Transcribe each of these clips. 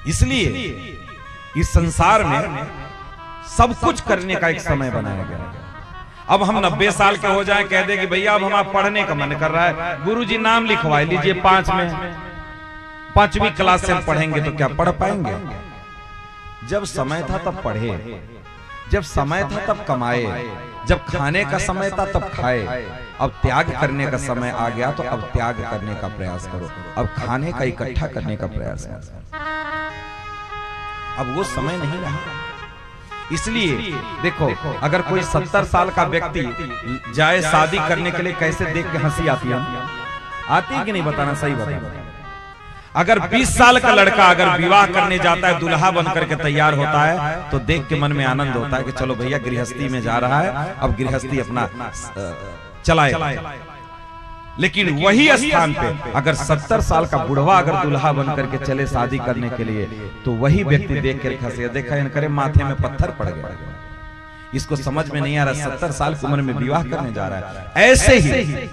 इसलिए इस संसार में सब कुछ करने का एक समय बनाया गया है। अब हम 90 साल के हो जाएं, कह दे कि भैया अब हमारा पढ़ने का मन कर रहा है, गुरुजी नाम लिखवा लीजिए 5 में, 5वीं क्लास से पढ़ेंगे तो क्या पढ़ पाएंगे? जब समय था तब पढ़े, जब समय था तब कमाए, जब खाने का समय था तब खाए। अब त्याग करने का समय आ गया तो अब त्याग करने का प्रयास करो। अब खाने का इकट्ठा करने का प्रयास करो। अब वो समय नहीं रहा। इसलिए देखो, अगर कोई 70 साल का व्यक्ति जाए शादी करने के लिए, कैसे देख के हंसी आती है? आती है कि नहीं? बताना, सही बताना। अगर 20 साल का लड़का अगर विवाह करने जाता है, दुल्हा बनकर के तैयार होता है, तो देख के मन में आनंद होता है कि चलो भैया गृहस्थी में जा रहा है, अब गृहस्थी अपना चलाए। लेकिन वही स्थान पे अगर 70 साल का बुढ़वा अगर दुल्हा बनकर के चले शादी करने के लिए, तो वही व्यक्ति देख कर हंसे, देखा इन करे माथे में पत्थर पड़ गया, इसको समझ में नहीं आ रहा 70 साल की उम्र में विवाह करने जा रहा है। ऐसे ही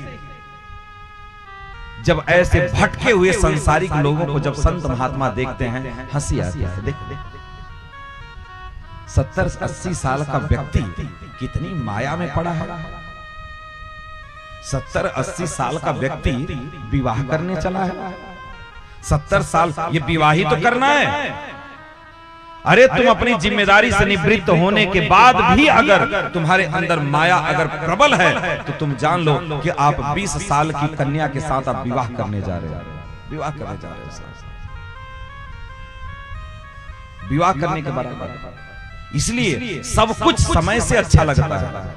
जब ऐसे भटके हुए संसारिक लोगों को जब संत महात्मा देखते हैं, हंसी आती है। देखो 70-80 साल का व्यक्ति कितनी माया में पड़ा है। 70-80 साल का व्यक्ति विवाह करने चला है। 70 साल ये विवाह ही तो करना है। अरे तुम अपनी जिम्मेदारी से निवृत्त होने के बाद भी अगर तुम्हारे अंदर माया अगर प्रबल है, तो तुम जान लो कि आप 20 साल की कन्या के साथ आप विवाह करने जा रहे हो। विवाह करने जा रहे हो, विवाह करने के बराबर। इसलिए सब कुछ समय से अच्छा लगता है।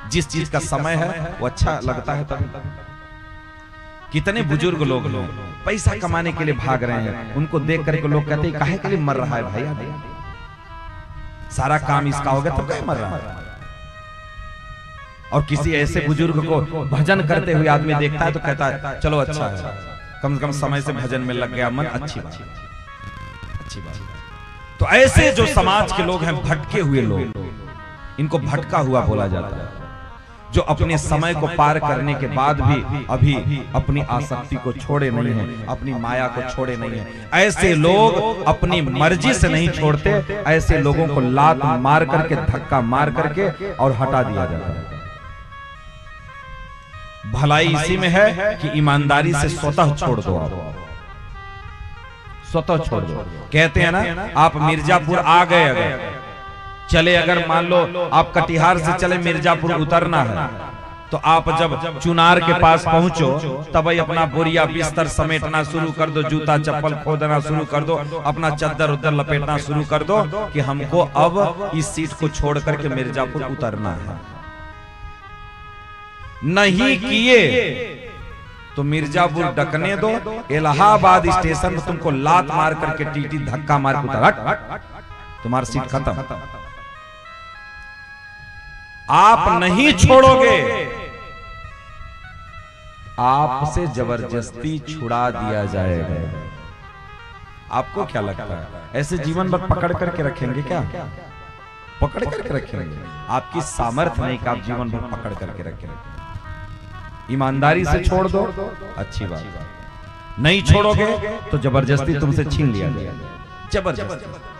जिस चीज का समय है वो अच्छा लगता है। तब कितने बुजुर्ग लोग पैसा कमाने के लिए भाग रहे हैं, उनको देख करके लोग कहते हैं काहे के लिए मर रहा है भैया, सारा काम इसका हो गया तो क्या मर रहा है। और किसी ऐसे बुजुर्ग को भजन करते हुए आदमी देखता है तो कहता है चलो अच्छा है, कम से कम समय से भजन में लग गया मन, अच्छी बात, अच्छी बात। तो ऐसे जो समाज के लोग हैं, भटके हुए लोग, इनको भटका हुआ बोला जाता है। जो अपने समय को पार करने के बाद भी अभी अपनी आसक्ति को छोड़े नहीं है, अपनी माया को छोड़े नहीं है। ऐसे लोग अपनी मर्जी से नहीं छोड़ते। ऐसे लोगों को लात मार करके, धक्का मार करके और हटा दिया जाता है। भलाई इसी में है कि ईमानदारी से स्वतः छोड़ दो। आप स्वतः छोड़ दो। कहते हैं ना, आप मिर्जापुर आ गए, अगर चले, अगर मान लो आप कटिहार से चले, मिर्जापुर उतरना है, तो आप जब चुनार के पास पहुंचो तब अपना बोरिया बिस्तर समेटना शुरू कर दो, जूता चप्पल खोदना शुरू कर दो, अपना चद्दर उद्दर लपेटना शुरू कर दो कि हमको अब इस सीट को छोड़ करके मिर्जापुर उतरना है। नहीं किए तो मिर्जापुर डकने दो, इलाहाबाद स्टेशन में तुमको लात मार करके टीटी धक्का मार के उतार, तुम्हारी सीट खत्म। आप नहीं छोड़ोगे, आपसे जबरदस्ती छुड़ा दिया जाएगा। आपको क्या लगता है ऐसे जीवन भर पकड़ करके रखेंगे क्या? पकड़ करके रखेंगे? आपकी सामर्थ्य नहीं कि आप जीवन भर पकड़ करके रखेंगे। ईमानदारी से छोड़ दो, अच्छी बात। नहीं छोड़ोगे तो जबरदस्ती तुमसे छीन लिया जाएगा, जबरदस्ती।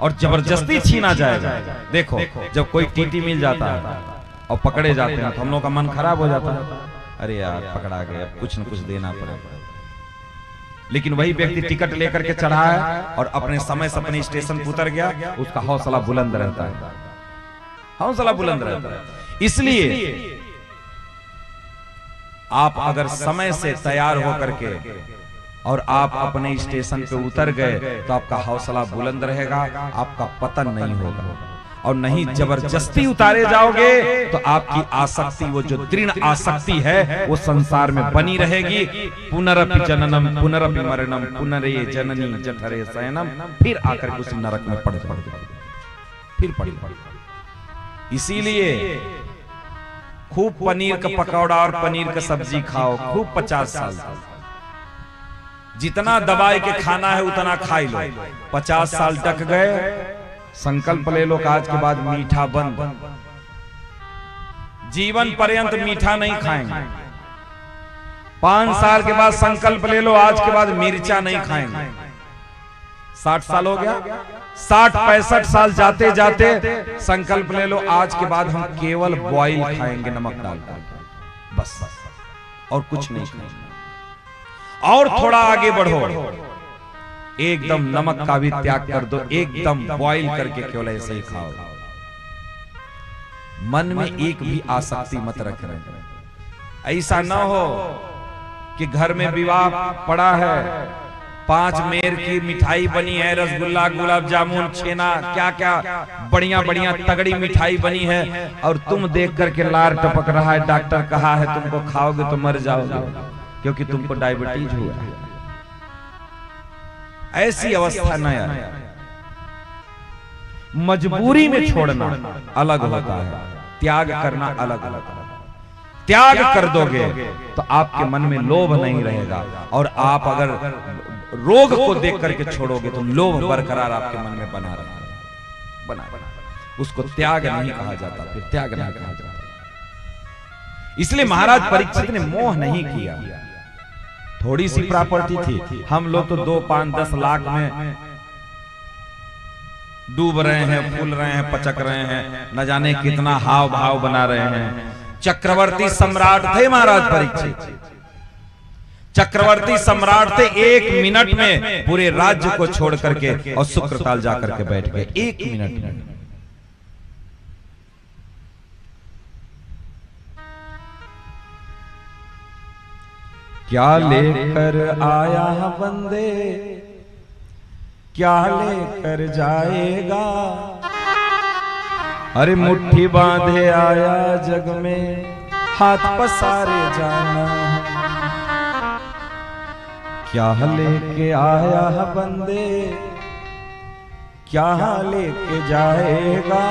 और जबरदस्ती छीना जाएगा। देखो, जब कोई टीटी मिल जाता है और पकड़े जाते हैं तो हम लोग का मन खराब हो जाता है, अरे यार पकड़ा गया, कुछ न कुछ देना पड़ेगा। लेकिन वही व्यक्ति टिकट लेकर के चढ़ा है और अपने समय से अपने स्टेशन पर उतर गया, उसका हौसला बुलंद रहता है, हौसला बुलंद रहता है। इसलिए आप अगर समय से तैयार होकर के और आप अपने स्टेशन पे उतर गए तो आपका हौसला बुलंद रहेगा, आपका पतन नहीं होगा। और नहीं जबरदस्ती उतारे जाओगे तो आपकी आसक्ति, वो जो दृढ़ आसक्ति है, वो संसार में बनी रहेगी। पुनरपि जननम पुनरपि मरणम पुनरे जननी जठरे शयनम, फिर आकर के उस नरक में पड़ फिर पड़ी। इसीलिए खूब पनीर का पकौड़ा और पनीर का सब्जी खाओ, खूब 50 साल, जितना दबाए के खाना है उतना खाई लो। 50 साल टक गए, संकल्प ले लो कि आज के बाद मीठा बंद, जीवन पर्यंत मीठा नहीं खाएंगे। 5 साल के बाद संकल्प ले लो, आज के बाद मिर्चा नहीं खाएंगे। 60 साल हो गया, 60-65 साल जाते जाते संकल्प ले लो, आज के बाद हम केवल बॉइल खाएंगे नमक डालकर, बस, और कुछ नहीं खाएंगे। और थोड़ा आगे बढ़ो, एकदम नमक का भी त्याग कर दो, एकदम बॉइल करके केवल ऐसे ही खाओ। मन में एक भी आसक्ति मत रखना। ऐसा ना हो कि घर में विवाह पड़ा है, 5 मेर की मिठाई बनी है, रसगुल्ला, गुलाब जामुन, छेना, क्या क्या बढ़िया बढ़िया तगड़ी मिठाई बनी है, और तुम देख करके लार टपक रहा है, डॉक्टर कहा है तुमको खाओगे तो मर जाओगे क्योंकि तुमको डायबिटीज हुआ है। ऐसी अवस्था न आए। मजबूरी में छोड़ना अलग होता है, त्याग करना अलग अलग। त्याग कर दोगे तो आपके मन में लोभ नहीं रहेगा, और आप अगर रोग को देख करके छोड़ोगे तो लोभ बरकरार आपके मन में बना रहेगा, बना उसको त्याग नहीं कहा जाता, फिर त्याग नहीं कहा जाता। इसलिए महाराज परीक्षित ने मोह नहीं किया। थोड़ी सी प्रॉपर्टी थी, हम लोग तो 2, 5, 10 लाख में डूब रहे हैं, फूल रहे हैं, पचक रहे हैं, न जाने कितना हाव भाव बना रहे हैं। चक्रवर्ती सम्राट थे महाराज परीक्षित, चक्रवर्ती सम्राट थे। 1 मिनट में पूरे राज्य को छोड़ करके और शुक्रताल जाकर के बैठ गए, 1 मिनट में। क्या लेकर आया बंदे, क्या लेकर जाएगा, अरे मुट्ठी बांधे आया जग में, हाथ पसारे जाना। क्या लेके आया बंदे, क्या लेके जाएगा,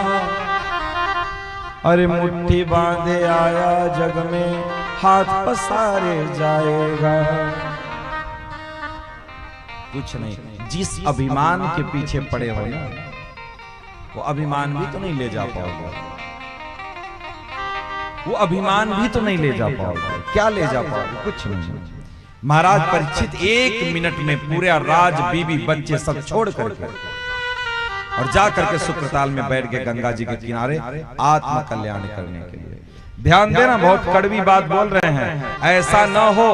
अरे मुट्ठी बांधे आया जग में, हाथ पसारे जाएगा। कुछ नहीं, जिस अभिमान के पीछे पड़े हो ना, वो अभिमान भी तो नहीं ले जा पाओगे, वो अभिमान भी तो नहीं ले जा पाओगे। क्या ले जा पाओगे? कुछ नहीं। महाराज परीक्षित 1 मिनट में पूरा राज, बीवी, बच्चे सब छोड़ करके और जा करके शुक्रताल में बैठ गए गंगा जी के किनारे, आत्म कल्याण करने के लिए। ध्यान देना, बहुत कड़वी बात बोल रहे हैं। ऐसा न हो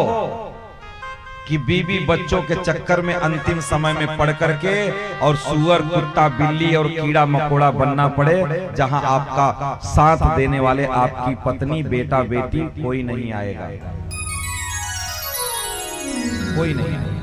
कि बीवी बच्चों के चक्कर में अंतिम समय में पड़ करके और सुअर, कुत्ता, बिल्ली और कीड़ा मकोड़ा बनना पड़े, जहां आपका साथ देने वाले आपकी पत्नी, बेटा, बेटी कोई नहीं आएगा, कोई नहीं आएगा।